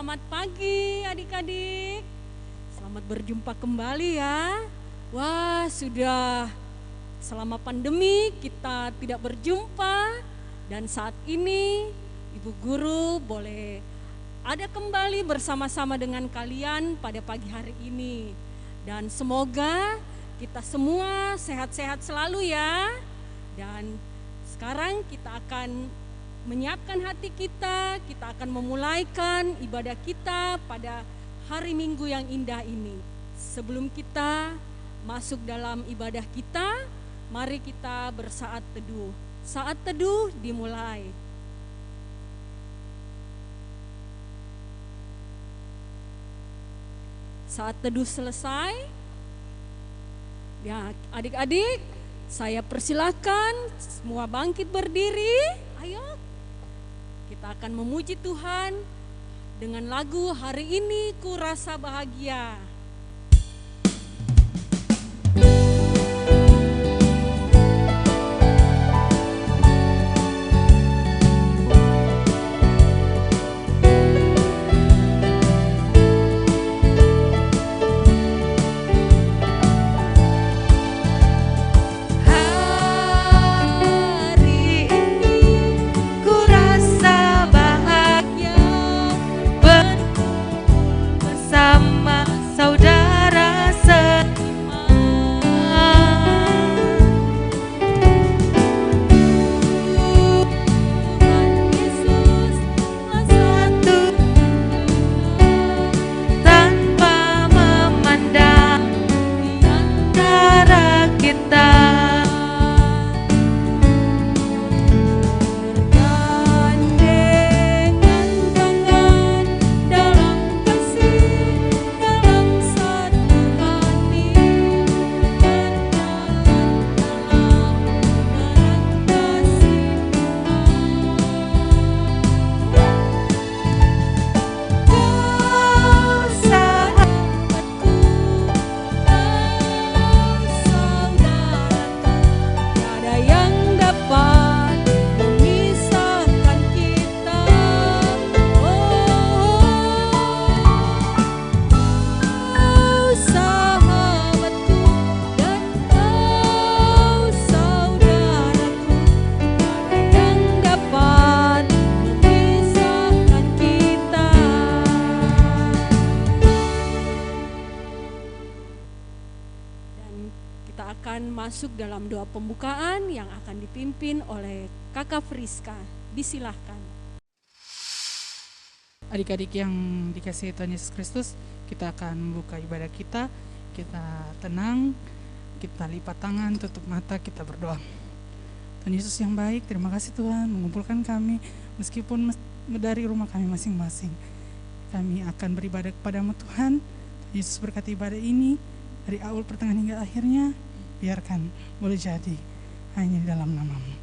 Selamat pagi adik-adik. Selamat berjumpa kembali ya. Wah, sudah selama pandemi kita tidak berjumpa. Dan saat ini Ibu Guru boleh ada kembali bersama-sama dengan kalian pada pagi hari ini. Dan semoga kita semua sehat-sehat selalu ya. Dan sekarang kita akan menyiapkan hati kita akan memulaikan ibadah kita pada hari Minggu yang indah ini. Sebelum kita masuk dalam ibadah kita, mari kita bersaat teduh. Saat teduh dimulai. Saat teduh selesai, ya adik-adik, saya persilahkan semua bangkit berdiri. Ayo, kita akan memuji Tuhan dengan lagu Hari Ini Ku Rasa Bahagia. Masuk dalam doa pembukaan yang akan dipimpin oleh Kakak Friska. Disilahkan. Adik-adik yang dikasihi Tuhan Yesus Kristus, kita akan membuka ibadah kita. Kita tenang, kita lipat tangan, tutup mata, kita berdoa. Tuhan Yesus yang baik, terima kasih Tuhan mengumpulkan kami meskipun dari rumah kami masing-masing. Kami akan beribadah kepadamu Tuhan. Tuhan Yesus berkati ibadah ini dari awal pertengahan hingga akhirnya. Biarkan boleh jadi hanya di dalam nama-Mu.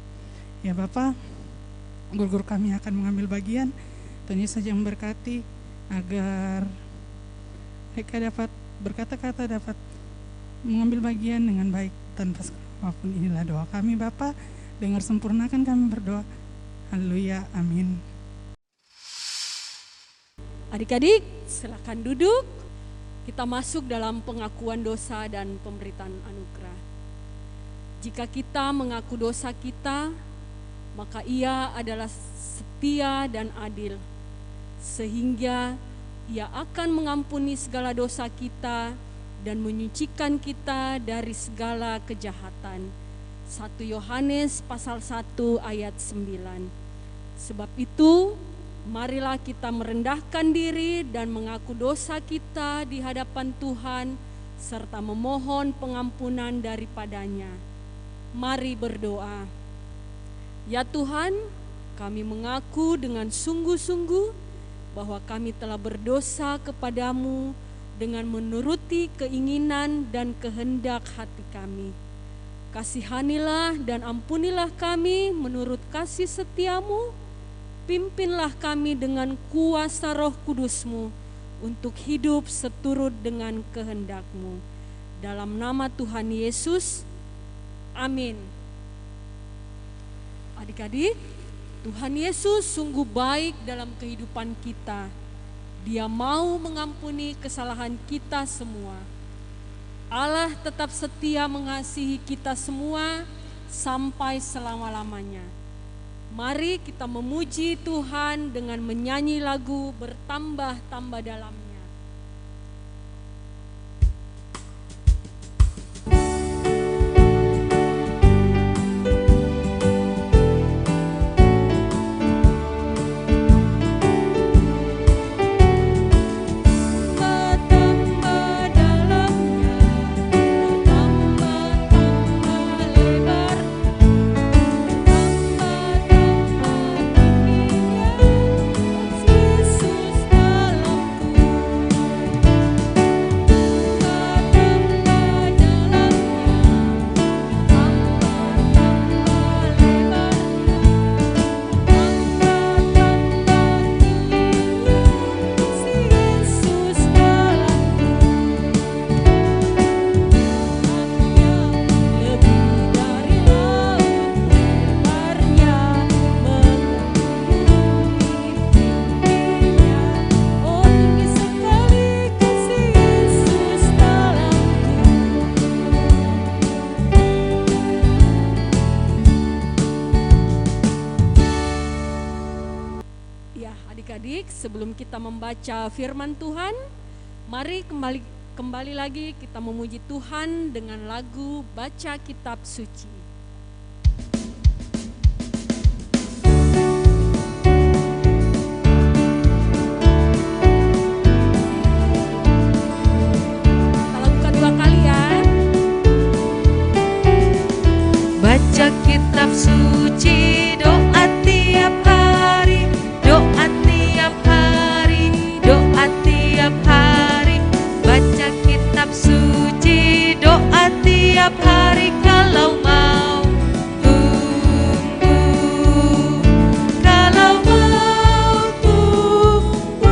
Ya Bapa, guru-guru kami akan mengambil bagian. Tuhan Yesus saja memberkati agar mereka dapat berkata-kata, dapat mengambil bagian dengan baik tanpa apapun. Inilah doa kami Bapa, dengar sempurnakan kami berdoa. Haleluya, amin. Adik-adik, silakan duduk. Kita masuk dalam pengakuan dosa dan pemberitaan anugerah. Jika kita mengaku dosa kita, maka Ia adalah setia dan adil, sehingga Ia akan mengampuni segala dosa kita dan menyucikan kita dari segala kejahatan. 1 Yohanes pasal 1 ayat 9. Sebab itu, marilah kita merendahkan diri dan mengaku dosa kita di hadapan Tuhan serta memohon pengampunan daripadanya. Mari berdoa. Ya Tuhan, kami mengaku dengan sungguh-sungguh bahwa kami telah berdosa kepadamu dengan menuruti keinginan dan kehendak hati kami. Kasihanilah dan ampunilah kami menurut kasih setiamu. Pimpinlah kami dengan kuasa Roh Kudus-Mu untuk hidup seturut dengan kehendak-Mu. Dalam nama Tuhan Yesus, amin. Adik-adik, Tuhan Yesus sungguh baik dalam kehidupan kita. Dia mau mengampuni kesalahan kita semua. Allah tetap setia mengasihi kita semua sampai selama-lamanya. Mari kita memuji Tuhan dengan menyanyi lagu Bertambah-tambah Dalamnya. Sebelum kita membaca firman Tuhan, mari kembali lagi kita memuji Tuhan dengan lagu Baca Kitab Suci. Kita lakukan 2 kali ya. Baca kitab suci, doa tiap hari, doa tiap hari, doa tiap hari. Baca kitab suci, doa tiap hari. Kalau mau tumbuh, kalau mau tumbuh,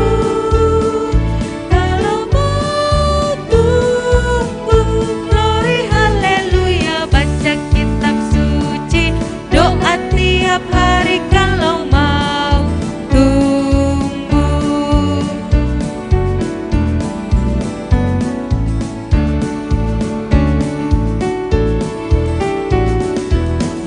kalau mau tumbuh, glory haleluya. Baca kitab suci, doa tiap hari. Kalau mau tumbuh,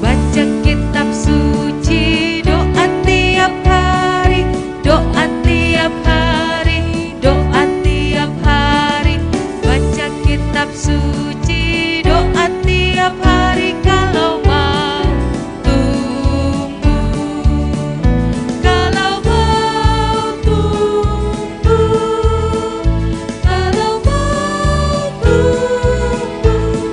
baca kitab suci, doa tiap hari, doa tiap hari, doa tiap hari. Baca kitab suci, doa tiap hari. Kalau mau tumbuh, kalau mau tumbuh, kalau mau tumbuh,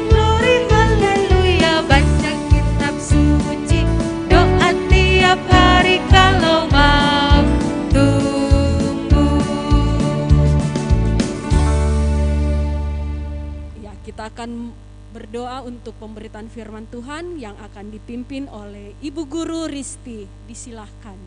glory haleluya. Baca kitab suci, doa tiap hari. Kalau mau tumbuh. Ya, kita akan berdoa untuk pemberitaan firman Tuhan yang akan dipimpin oleh Ibu Guru Risti. Disilahkan.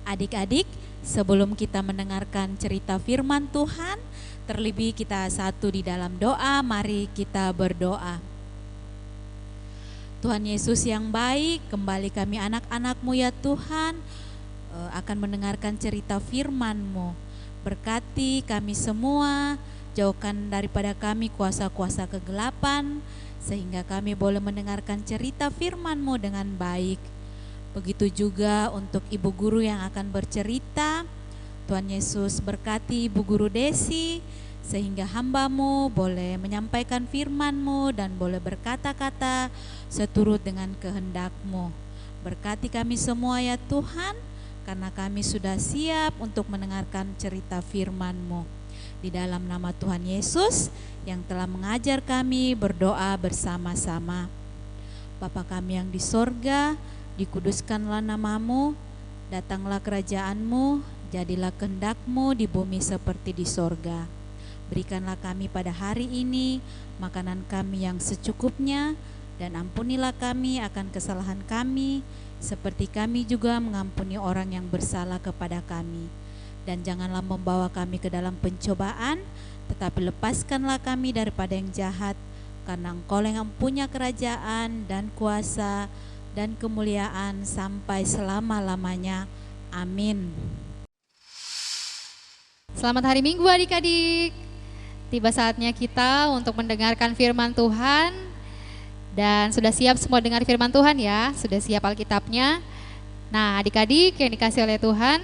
Adik-adik, sebelum kita mendengarkan cerita firman Tuhan, terlebih kita satu di dalam doa, mari kita berdoa. Tuhan Yesus yang baik, kembali kami anak-anak-Mu ya Tuhan, akan mendengarkan cerita firman-Mu. Berkati kami semua, jauhkan daripada kami kuasa-kuasa kegelapan, sehingga kami boleh mendengarkan cerita firman-Mu dengan baik. Begitu juga untuk Ibu Guru yang akan bercerita. Tuhan Yesus berkati Ibu Guru Desi, sehingga hamba-Mu boleh menyampaikan firman-Mu dan boleh berkata-kata seturut dengan kehendak-Mu. Berkati kami semua ya Tuhan, karena kami sudah siap untuk mendengarkan cerita firman-Mu. Di dalam nama Tuhan Yesus yang telah mengajar kami berdoa bersama-sama. Bapa kami yang di sorga, dikuduskanlah nama-Mu, datanglah kerajaan-Mu, jadilah kehendak-Mu di bumi seperti di sorga. Berikanlah kami pada hari ini makanan kami yang secukupnya, dan ampunilah kami akan kesalahan kami, seperti kami juga mengampuni orang yang bersalah kepada kami. Dan janganlah membawa kami ke dalam pencobaan, tetapi lepaskanlah kami daripada yang jahat, karena Engkau yang punya kerajaan dan kuasa dan kemuliaan sampai selama-lamanya. Amin. Selamat hari Minggu adik-adik. Tiba saatnya kita untuk mendengarkan firman Tuhan. Dan sudah siap semua dengar firman Tuhan ya? Sudah siap Alkitabnya? Nah adik-adik yang dikasih oleh Tuhan,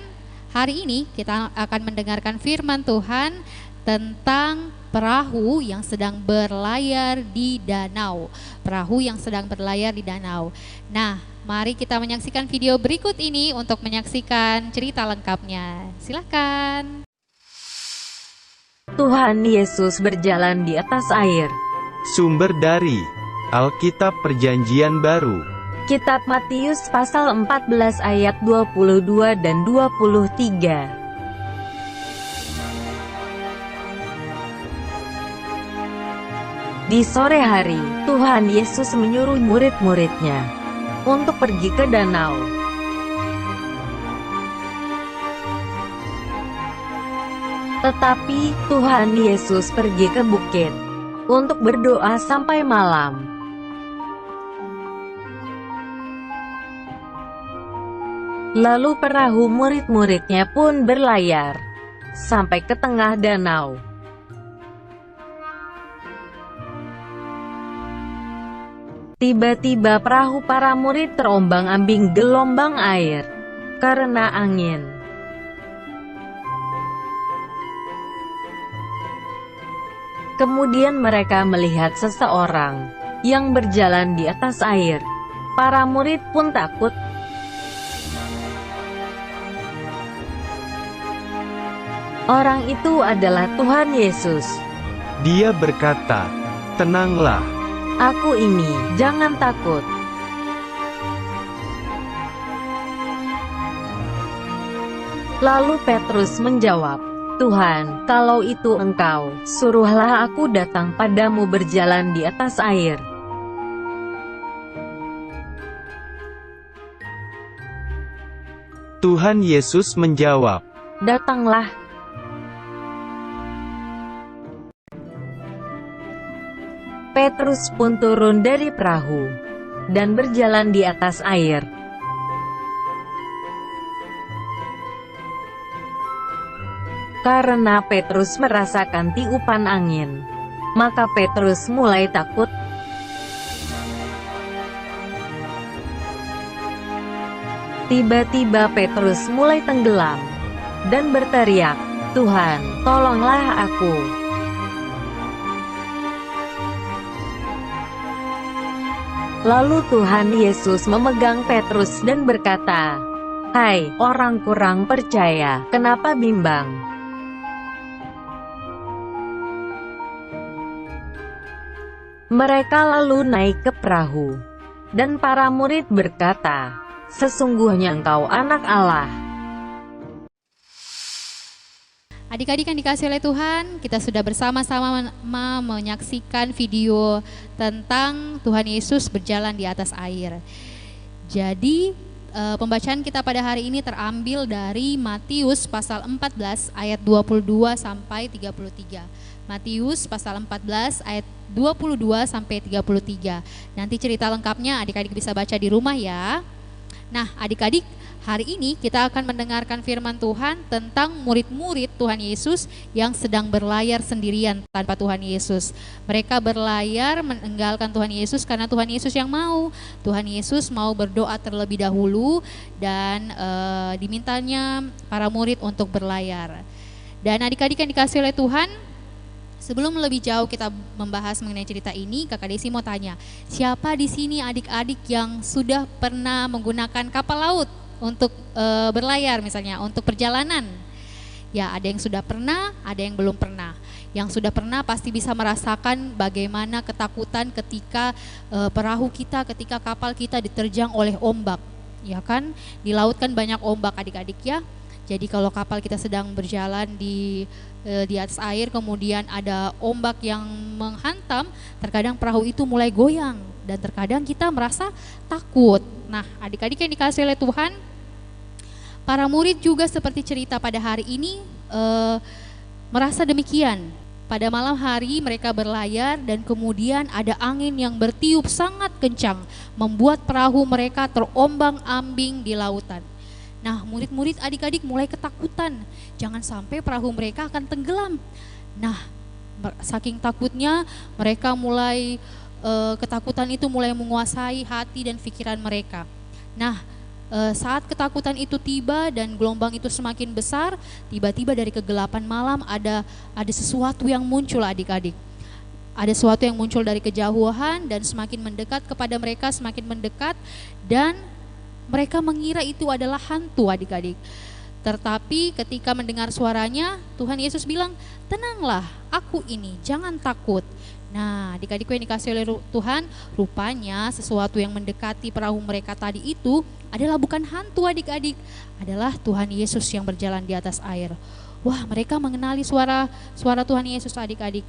hari ini kita akan mendengarkan firman Tuhan tentang perahu yang sedang berlayar di danau. Perahu yang sedang berlayar di danau. Nah, mari kita menyaksikan video berikut ini untuk menyaksikan cerita lengkapnya. Silakan. Tuhan Yesus berjalan di atas air. Sumber dari Alkitab Perjanjian Baru. Kitab Matius pasal 14 ayat 22 dan 23. Di sore hari, Tuhan Yesus menyuruh murid-muridnya untuk pergi ke danau. Tetapi Tuhan Yesus pergi ke bukit untuk berdoa sampai malam. Lalu perahu murid-muridnya pun berlayar sampai ke tengah danau. Tiba-tiba perahu para murid terombang-ambing gelombang air karena angin. Kemudian mereka melihat seseorang yang berjalan di atas air. Para murid pun takut. Orang itu adalah Tuhan Yesus. Dia berkata, "Tenanglah, Aku ini, jangan takut." Lalu Petrus menjawab, "Tuhan, kalau itu Engkau, suruhlah aku datang padamu berjalan di atas air." Tuhan Yesus menjawab, "Datanglah." Petrus pun turun dari perahu dan berjalan di atas air. Karena Petrus merasakan tiupan angin, maka Petrus mulai takut. Tiba-tiba Petrus mulai tenggelam dan berteriak, "Tuhan, tolonglah aku." Lalu Tuhan Yesus memegang Petrus dan berkata, "Hai, orang kurang percaya, kenapa bimbang?" Mereka lalu naik ke perahu, dan para murid berkata, "Sesungguhnya Engkau anak Allah." Adik-adik yang dikasih oleh Tuhan, kita sudah bersama-sama menyaksikan video tentang Tuhan Yesus berjalan di atas air. Jadi pembacaan kita pada hari ini terambil dari Matius pasal 14 ayat 22 sampai 33. Matius pasal 14 ayat 22 sampai 33. Nanti cerita lengkapnya adik-adik bisa baca di rumah ya. Nah, adik-adik, hari ini kita akan mendengarkan firman Tuhan tentang murid-murid Tuhan Yesus yang sedang berlayar sendirian tanpa Tuhan Yesus. Mereka berlayar meninggalkan Tuhan Yesus karena Tuhan Yesus yang mau. Tuhan Yesus mau berdoa terlebih dahulu dan dimintanya para murid untuk berlayar. Dan adik-adik yang dikasih oleh Tuhan, sebelum lebih jauh kita membahas mengenai cerita ini, Kakak Desi mau tanya, siapa di sini adik-adik yang sudah pernah menggunakan kapal laut untuk berlayar misalnya, untuk perjalanan? Ya, ada yang sudah pernah, ada yang belum pernah. Yang sudah pernah pasti bisa merasakan bagaimana ketakutan ketika perahu kita, ketika kapal kita diterjang oleh ombak. Ya kan, di laut kan banyak ombak adik-adik ya. Jadi kalau kapal kita sedang berjalan di atas air, kemudian ada ombak yang menghantam, terkadang perahu itu mulai goyang dan terkadang kita merasa takut. Nah, adik-adik yang dikasihi oleh Tuhan, para murid juga seperti cerita pada hari ini merasa demikian. Pada malam hari mereka berlayar dan kemudian ada angin yang bertiup sangat kencang, membuat perahu mereka terombang-ambing di lautan. Nah, murid-murid adik-adik mulai ketakutan, jangan sampai perahu mereka akan tenggelam. Nah, saking takutnya mereka mulai ketakutan itu mulai menguasai hati dan pikiran mereka. Nah, saat ketakutan itu tiba dan gelombang itu semakin besar, tiba-tiba dari kegelapan malam ada sesuatu yang muncul adik-adik. Ada sesuatu yang muncul dari kejauhan dan semakin mendekat kepada mereka, semakin mendekat, dan mereka mengira itu adalah hantu adik-adik. Tetapi ketika mendengar suaranya, Tuhan Yesus bilang, "Tenanglah, aku ini, jangan takut." Nah, adik-adikku yang dikasih oleh Tuhan, rupanya sesuatu yang mendekati perahu mereka tadi itu adalah bukan hantu adik-adik, adalah Tuhan Yesus yang berjalan di atas air. Wah, mereka mengenali suara Tuhan Yesus adik-adik.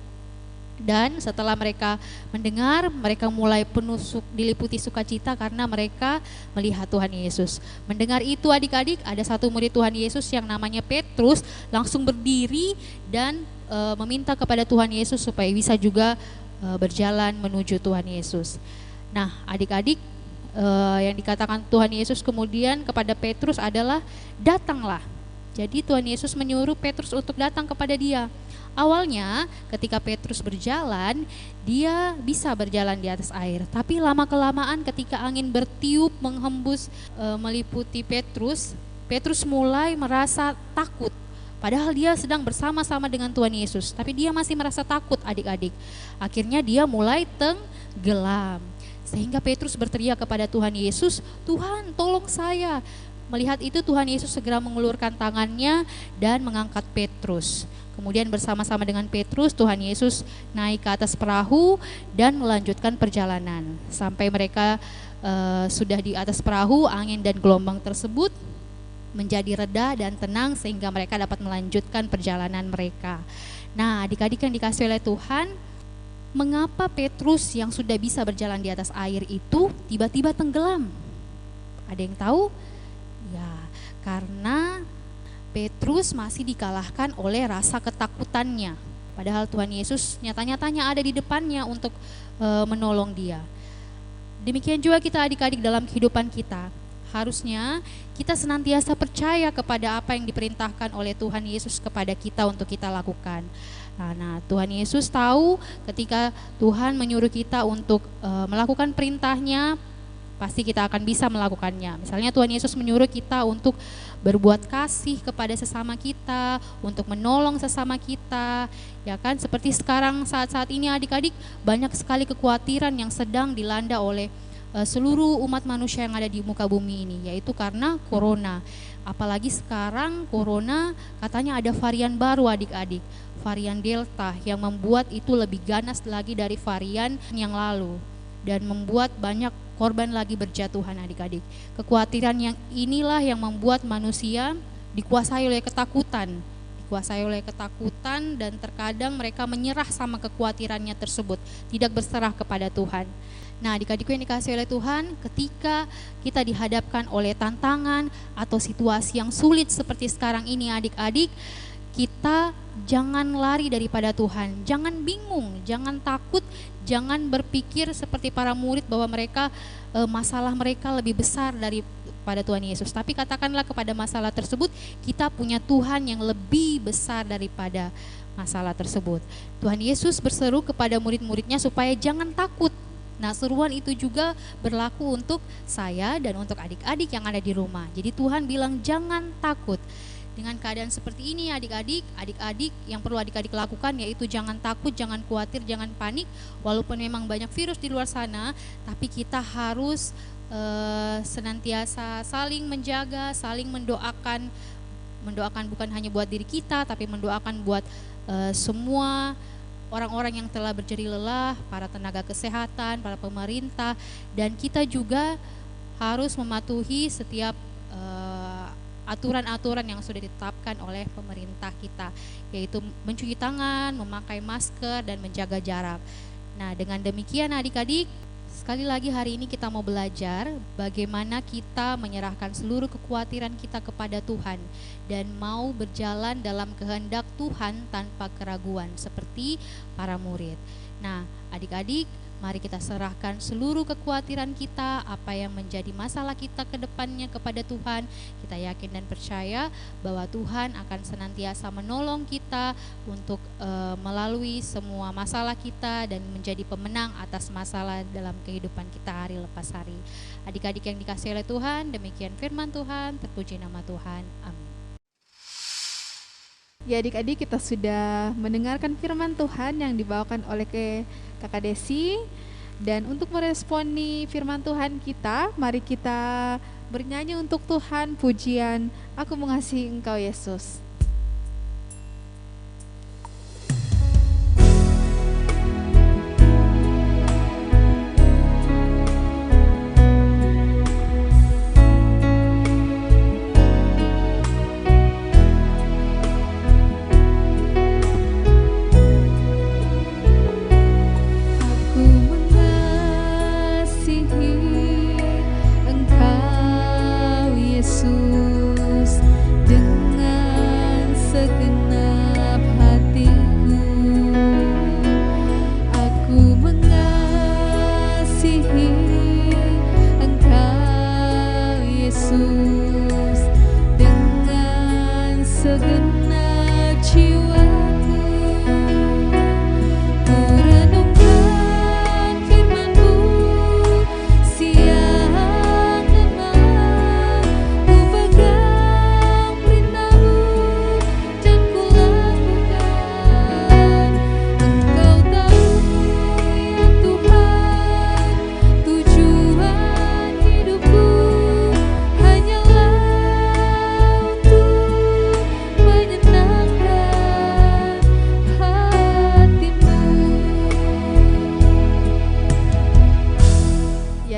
Dan setelah mereka mendengar, mereka mulai penuh diliputi sukacita karena mereka melihat Tuhan Yesus. Mendengar itu adik-adik, ada satu murid Tuhan Yesus yang namanya Petrus langsung berdiri dan meminta kepada Tuhan Yesus supaya bisa juga berjalan menuju Tuhan Yesus. Nah, adik-adik, yang dikatakan Tuhan Yesus kemudian kepada Petrus adalah, "Datanglah." Jadi Tuhan Yesus menyuruh Petrus untuk datang kepada dia. Awalnya ketika Petrus berjalan, dia bisa berjalan di atas air. Tapi lama-kelamaan ketika angin bertiup menghembus meliputi Petrus mulai merasa takut. Padahal dia sedang bersama-sama dengan Tuhan Yesus, tapi dia masih merasa takut adik-adik. Akhirnya dia mulai tenggelam. Sehingga Petrus berteriak kepada Tuhan Yesus, "Tuhan, tolong saya." Melihat itu Tuhan Yesus segera mengulurkan tangannya dan mengangkat Petrus. Kemudian bersama-sama dengan Petrus, Tuhan Yesus naik ke atas perahu dan melanjutkan perjalanan. Sampai mereka sudah di atas perahu, angin dan gelombang tersebut menjadi reda dan tenang sehingga mereka dapat melanjutkan perjalanan mereka. Nah, adik-adik yang dikasihi oleh Tuhan, mengapa Petrus yang sudah bisa berjalan di atas air itu tiba-tiba tenggelam? Ada yang tahu? Ya, karena Petrus masih dikalahkan oleh rasa ketakutannya. Padahal Tuhan Yesus nyata-nyatanya ada di depannya untuk menolong dia. Demikian juga kita adik-adik dalam kehidupan kita. Harusnya kita senantiasa percaya kepada apa yang diperintahkan oleh Tuhan Yesus kepada kita untuk kita lakukan. Nah, Tuhan Yesus tahu ketika Tuhan menyuruh kita untuk melakukan perintahnya, pasti kita akan bisa melakukannya. Misalnya Tuhan Yesus menyuruh kita untuk berbuat kasih kepada sesama kita, untuk menolong sesama kita, ya kan? Seperti sekarang saat-saat ini adik-adik, banyak sekali kekhawatiran yang sedang dilanda oleh seluruh umat manusia yang ada di muka bumi ini, yaitu karena corona. Apalagi sekarang corona katanya ada varian baru adik-adik, varian Delta, yang membuat itu lebih ganas lagi dari varian yang lalu dan membuat banyak korban lagi berjatuhan adik-adik. Kekhawatiran yang inilah yang membuat manusia dikuasai oleh ketakutan, dan terkadang mereka menyerah sama kekhawatirannya tersebut, tidak berserah kepada Tuhan. Nah, adik-adikku yang dikasihi oleh Tuhan, ketika kita dihadapkan oleh tantangan atau situasi yang sulit seperti sekarang ini adik-adik, kita jangan lari daripada Tuhan, jangan bingung, jangan takut, jangan berpikir seperti para murid bahwa mereka masalah mereka lebih besar daripada Tuhan Yesus. Tapi katakanlah kepada masalah tersebut, kita punya Tuhan yang lebih besar daripada masalah tersebut. Tuhan Yesus berseru kepada murid-muridnya supaya jangan takut. Nah, seruan itu juga berlaku untuk saya dan untuk adik-adik yang ada di rumah. Jadi Tuhan bilang jangan takut. Dengan keadaan seperti ini adik-adik yang perlu adik-adik lakukan yaitu jangan takut, jangan khawatir, jangan panik. Walaupun memang banyak virus di luar sana, tapi kita harus senantiasa saling menjaga, saling mendoakan bukan hanya buat diri kita, tapi mendoakan buat semua orang-orang yang telah berjeri lelah, para tenaga kesehatan, para pemerintah, dan kita juga harus mematuhi setiap aturan-aturan yang sudah ditetapkan oleh pemerintah kita, yaitu mencuci tangan, memakai masker, dan menjaga jarak. Nah, dengan demikian adik-adik, sekali lagi hari ini kita mau belajar bagaimana kita menyerahkan seluruh kekhawatiran kita kepada Tuhan dan mau berjalan dalam kehendak Tuhan tanpa keraguan seperti para murid. Nah, adik-adik, Mari kita serahkan seluruh kekhawatiran kita, apa yang menjadi masalah kita ke depannya kepada Tuhan. Kita yakin dan percaya bahwa Tuhan akan senantiasa menolong kita untuk melalui semua masalah kita dan menjadi pemenang atas masalah dalam kehidupan kita hari lepas hari. Adik-adik yang dikasihi oleh Tuhan, demikian firman Tuhan, terpuji nama Tuhan. Amin. Ya adik-adik, kita sudah mendengarkan firman Tuhan yang dibawakan oleh Kakak Desi. Dan untuk meresponi firman Tuhan kita, mari kita bernyanyi untuk Tuhan pujian Aku Mengasihi Engkau Yesus.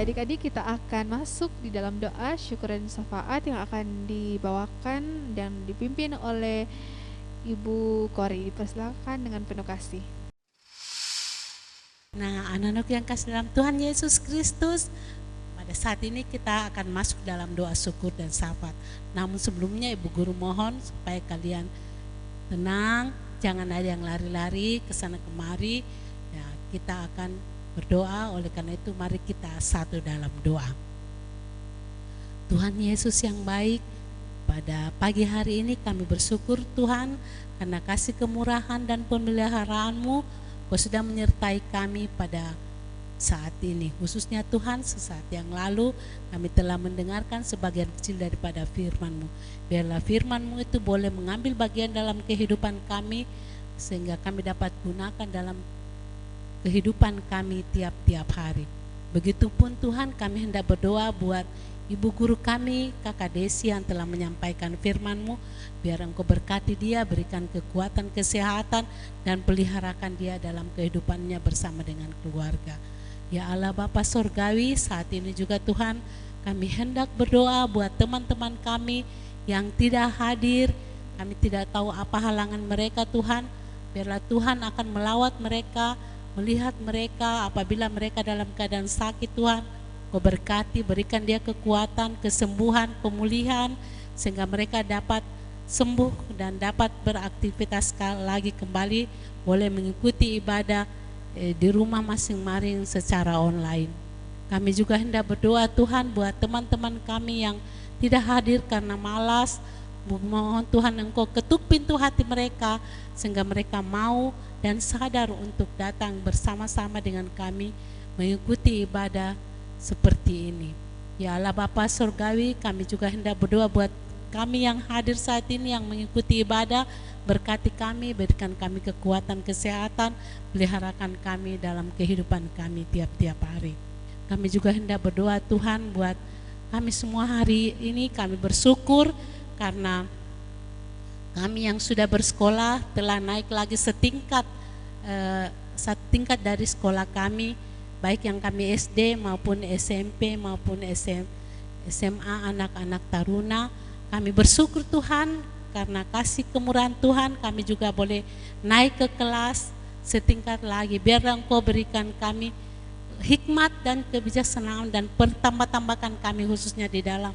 Adik-adik, kita akan masuk di dalam doa syukur dan syafaat yang akan dibawakan dan dipimpin oleh Ibu Kori. Dipersilakan dengan penuh kasih. Nah, anak-anak yang kasih dalam Tuhan Yesus Kristus, pada saat ini kita akan masuk dalam doa syukur dan syafaat. Namun sebelumnya Ibu Guru mohon supaya kalian tenang, jangan ada yang lari-lari ke sana kemari. Ya, kita akan berdoa, oleh karena itu mari kita satu dalam doa. Tuhan Yesus yang baik, pada pagi hari ini kami bersyukur Tuhan karena kasih kemurahan dan pemeliharaan-Mu. Kau sudah menyertai kami pada saat ini. Khususnya Tuhan, sesaat yang lalu kami telah mendengarkan sebagian kecil daripada firman-Mu. Biarlah firman-Mu itu boleh mengambil bagian dalam kehidupan kami, sehingga kami dapat gunakan dalam kehidupan kami tiap-tiap hari. Begitupun Tuhan, kami hendak berdoa buat Ibu Guru kami, Kakak Desi yang telah menyampaikan firman-Mu. Biar Engkau berkati dia, berikan kekuatan, kesehatan, dan peliharakan dia dalam kehidupannya bersama dengan keluarga. Ya Allah Bapa Sorgawi, saat ini juga Tuhan, kami hendak berdoa buat teman-teman kami yang tidak hadir. Kami tidak tahu apa halangan mereka Tuhan. Biarlah Tuhan akan melawat mereka, melihat mereka apabila mereka dalam keadaan sakit Tuhan. Kau berkati, berikan dia kekuatan, kesembuhan, pemulihan, sehingga mereka dapat sembuh dan dapat beraktivitas lagi kembali, boleh mengikuti ibadah di rumah masing-masing secara online. Kami juga hendak berdoa Tuhan buat teman-teman kami yang tidak hadir karena malas. Mohon Tuhan Engkau ketuk pintu hati mereka sehingga mereka mau dan sadar untuk datang bersama-sama dengan kami mengikuti ibadah seperti ini. Ya Allah Bapa Surgawi, kami juga hendak berdoa buat kami yang hadir saat ini yang mengikuti ibadah. Berkati kami, berikan kami kekuatan, kesehatan, peliharakan kami dalam kehidupan kami tiap-tiap hari. Kami juga hendak berdoa Tuhan buat kami semua hari ini. Kami bersyukur karena kami yang sudah bersekolah telah naik lagi setingkat dari sekolah kami, baik yang kami SD maupun SMP maupun SMA anak-anak taruna. Kami bersyukur Tuhan karena kasih kemurahan Tuhan, kami juga boleh naik ke kelas setingkat lagi. Biar Engkau berikan kami hikmat dan kebijaksanaan dan pertambah-tambahkan kami khususnya di dalam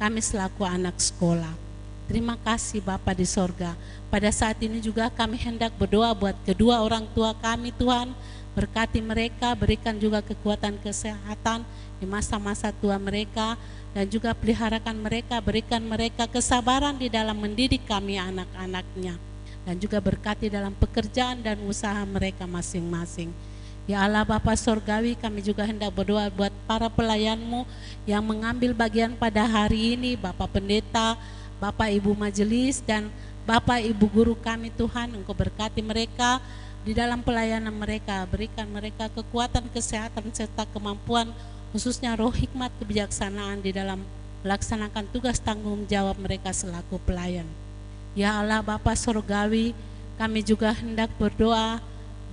kami selaku anak sekolah. Terima kasih Bapa di sorga. Pada saat ini juga kami hendak berdoa buat kedua orang tua kami Tuhan, Berkati mereka, berikan juga kekuatan kesehatan di masa-masa tua mereka, dan juga peliharakan mereka, berikan mereka kesabaran di dalam mendidik kami anak-anaknya, dan juga berkati dalam pekerjaan dan usaha mereka masing-masing. Ya Allah Bapa Sorgawi, kami juga hendak berdoa buat para pelayan-Mu yang mengambil bagian pada hari ini, Bapak Pendeta, Bapak Ibu Majelis, dan Bapak Ibu Guru kami Tuhan. Engkau berkati mereka di dalam pelayanan mereka, berikan mereka kekuatan, kesehatan, serta kemampuan, khususnya roh hikmat kebijaksanaan di dalam melaksanakan tugas tanggung jawab mereka selaku pelayan. Ya Allah Bapa Sorgawi, kami juga hendak berdoa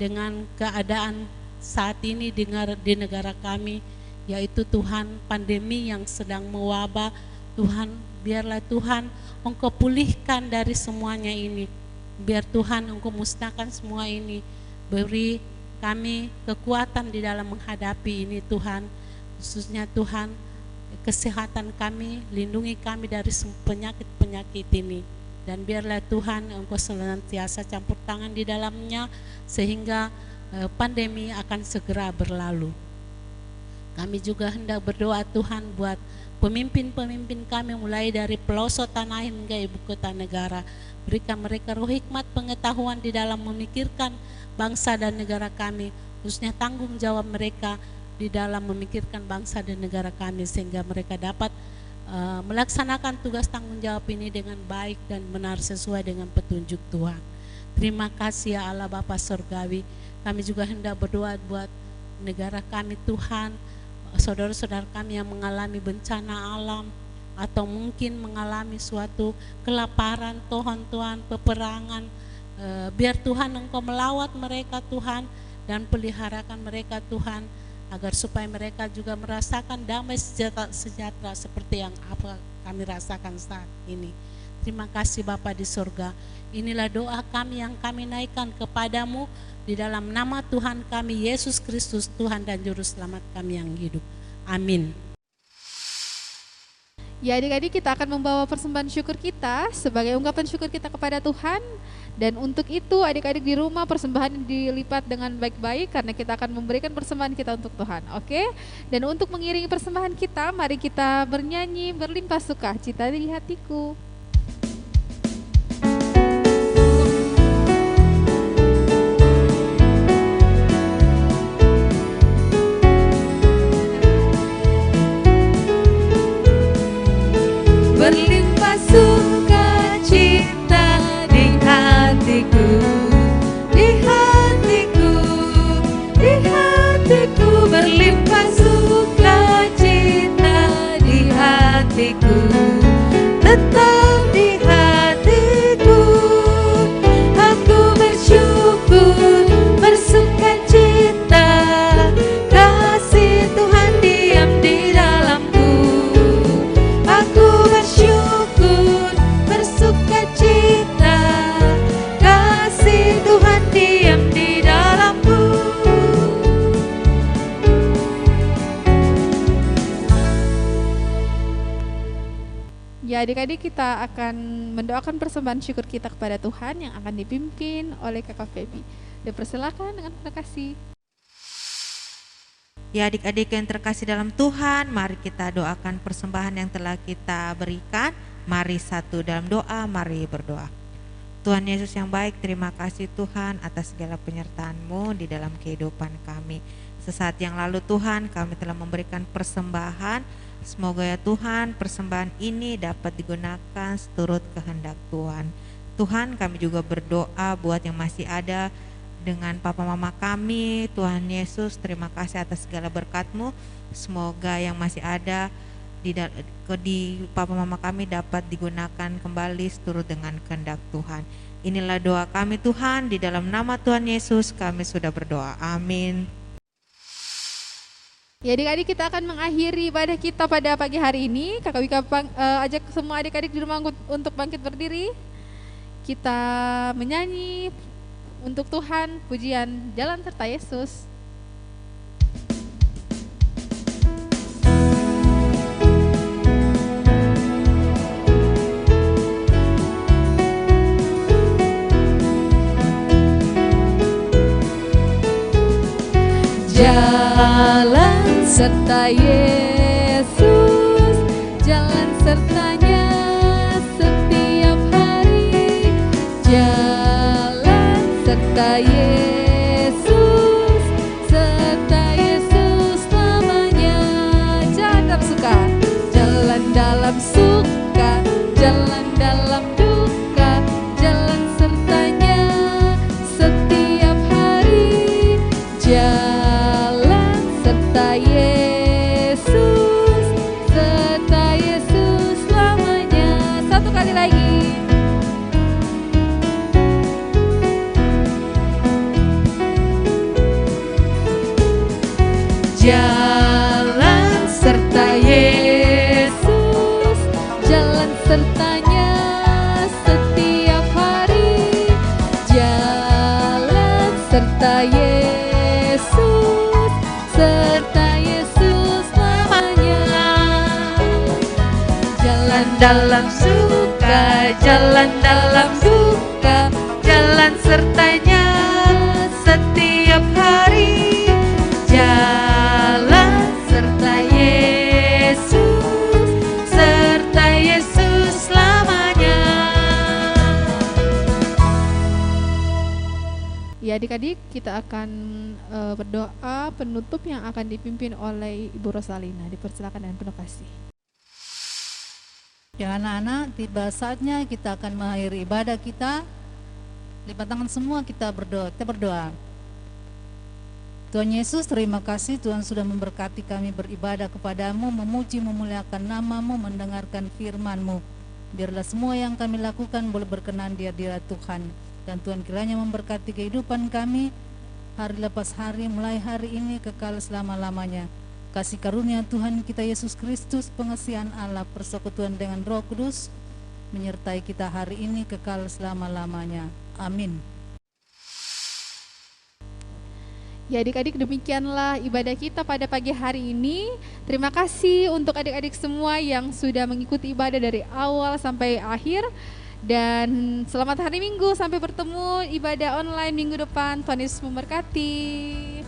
dengan keadaan saat ini di negara kami, yaitu Tuhan pandemi yang sedang mewabah. Tuhan, biarlah Tuhan Engkau pulihkan dari semuanya ini. Biar Tuhan Engkau musnahkan semua ini. Beri kami kekuatan di dalam menghadapi ini Tuhan. Khususnya Tuhan, kesehatan kami, lindungi kami dari penyakit-penyakit ini. Dan biarlah Tuhan Engkau senantiasa campur tangan di dalamnya, sehingga pandemi akan segera berlalu. Kami juga hendak berdoa Tuhan buat pemimpin-pemimpin kami, mulai dari pelosok tanah hingga ibu kota negara. Berikan mereka roh hikmat pengetahuan di dalam memikirkan bangsa dan negara kami, khususnya tanggung jawab mereka di dalam memikirkan bangsa dan negara kami, sehingga mereka dapat melaksanakan tugas tanggung jawab ini dengan baik dan benar sesuai dengan petunjuk Tuhan. Terima kasih ya Allah Bapa Sorgawi. Kami juga hendak berdoa buat negara kami Tuhan, saudara-saudara kami yang mengalami bencana alam atau mungkin mengalami suatu kelaparan Tuhan, peperangan. Biar Tuhan Engkau melawat mereka Tuhan, dan peliharakan mereka Tuhan, agar supaya mereka juga merasakan damai sejahtera seperti yang apa kami rasakan saat ini. Terima kasih Bapa di surga. Inilah doa kami yang kami naikkan kepadamu di dalam nama Tuhan kami Yesus Kristus, Tuhan dan Juru Selamat kami yang hidup. Amin. Ya adik-adik, kita akan membawa persembahan syukur kita sebagai ungkapan syukur kita kepada Tuhan. Dan untuk itu adik-adik di rumah, persembahan dilipat dengan baik-baik karena kita akan memberikan persembahan kita untuk Tuhan. Oke? Dan untuk mengiringi persembahan kita, mari kita bernyanyi berlimpah sukacita di hatiku. Berlimpah sukacita di hatiku, di hatiku, di hatiku. Berlimpah sukacita di hatiku, tetap di hatiku. Aku bersyukur, bersukacita, kasih Tuhan diam di dalamku. Aku bersyukur, bersukacita, kasih Tuhan diam di dalamku. Ya adik-adik, kita akan mendoakan persembahan syukur kita kepada Tuhan yang akan dipimpin oleh Kakak Feby. Dipersilakan dengan terima kasih. Ya adik-adik yang terkasih dalam Tuhan, mari kita doakan persembahan yang telah kita berikan. Mari satu dalam doa, mari berdoa. Tuhan Yesus yang baik, terima kasih Tuhan atas segala penyertaan-Mu di dalam kehidupan kami. Sesaat yang lalu Tuhan, kami telah memberikan persembahan. Semoga ya Tuhan, persembahan ini dapat digunakan seturut kehendak Tuhan. Tuhan, kami juga berdoa buat yang masih ada dengan papa mama kami. Tuhan Yesus, terima kasih atas segala berkat-Mu. Semoga yang masih ada di papa mama kami dapat digunakan kembali seturut dengan kehendak Tuhan. Inilah doa kami Tuhan, di dalam nama Tuhan Yesus kami sudah berdoa. Amin. Ya adik-adik, kita akan mengakhiri ibadah kita pada pagi hari ini. Kakak Wika ajak semua adik-adik di rumah untuk bangkit berdiri. Kita menyanyi untuk Tuhan pujian Jalan Serta Yesus. Jalan serta Yesus, jalan sertanya setiap hari. Jalan serta Yesus, serta Yesus selamanya. Jalan dalam suka, jalan dalam suka, jalan dalam duka, jalan sertanya setiap hari. Jalan serta Yesus, serta Yesus selamanya. Satu kali lagi. Jalan serta Yesus, jalan sertanya setiap hari. Jalan serta Yesus, serta Yesus selamanya. Jalan dalam suka, jalan dalam duka, jalan sertanya setiap hari. Jalan serta Yesus, serta Yesus selamanya. Ya adik-adik, kita akan berdoa penutup yang akan dipimpin oleh Ibu Rosalina. Dipersilakan dengan penuh kasih. Ya anak-anak, tiba saatnya kita akan mengakhiri ibadah kita. Lipat tangan semua, kita berdoa. Tuhan Yesus, terima kasih Tuhan sudah memberkati kami beribadah kepadamu, memuji, memuliakan nama-Mu, mendengarkan firman-Mu. Biarlah semua yang kami lakukan boleh berkenan di hadirat Tuhan. Dan Tuhan kiranya memberkati kehidupan kami hari lepas hari, mulai hari ini kekal selama-lamanya. Kasih karunia Tuhan kita Yesus Kristus, pengasihan Allah, persekutuan dengan Roh Kudus menyertai kita hari ini kekal selama-lamanya. Amin. Ya adik-adik, demikianlah ibadah kita pada pagi hari ini. Terima kasih untuk adik-adik semua yang sudah mengikuti ibadah dari awal sampai akhir. Dan selamat hari Minggu, sampai bertemu ibadah online minggu depan. Tuhan Yesus memberkati.